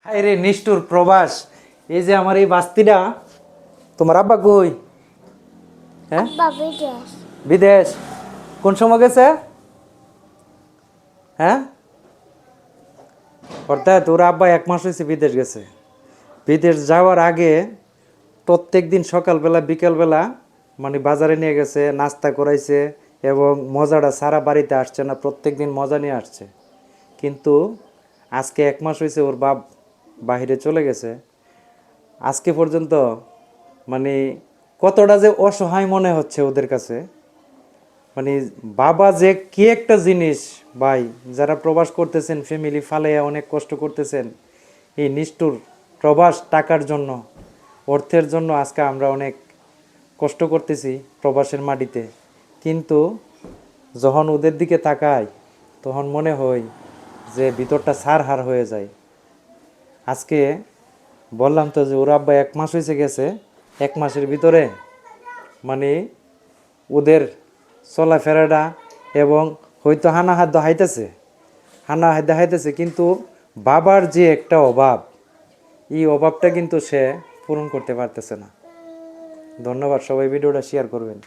আরে নিষ্ঠুর প্রবাস। এই যে আমার এই বাস্তিটা, তোমার আব্বা কই? হ্যাঁ, আব্বা বিদেশ। বিদেশ। কোন সময় গেছে? হ্যাঁ, অর্থাৎ তোর আব্বা 1 মাস হয়েছে বিদেশ গেছে। বিদেশ যাওয়ার আগে প্রত্যেক দিন সকালবেলা বিকেলবেলা মানে বাজারে নিয়ে গেছে, নাস্তা করাইছে এবং মজাটা সারা বাড়িতে আসছে না, প্রত্যেক দিন মজা নিয়ে আসছে। কিন্তু আজকে 1 মাস হয়েছে ওর বাপ বাহিরে চলে গেছে। আজকে পর্যন্ত মানে কতটা যে অসহায় মনে হচ্ছে ওদের কাছে। মানে বাবা যে কি একটা জিনিস ভাই, যারা প্রবাস করতেছেন ফ্যামিলি ফালাইয়া অনেক কষ্ট করতেছেন, এই নিষ্ঠুর প্রবাস টাকার জন্য, অর্থের জন্য আজকে আমরা অনেক কষ্ট করতেছি প্রবাসের মাটিতে। কিন্তু যখন ওদের দিকে তাকাই তখন মনে হয় যে ভিতরটা ছারহার হয়ে যায়। আজকে বললাম তো যে ওর আব্বা 1 মাস হয়েছে গেছে, 1 মাসের ভিতরে মানে ওদের চলাফেরাটা এবং হয়তো হানাহাত দেখাইতেছে, হানাহাত দেখাইতেছে, কিন্তু বাবার যে একটা অভাব, এই অভাবটা কিন্তু সে পূরণ করতে পারতেছে না। ধন্যবাদ, সবাই ভিডিওটা শেয়ার করবেন।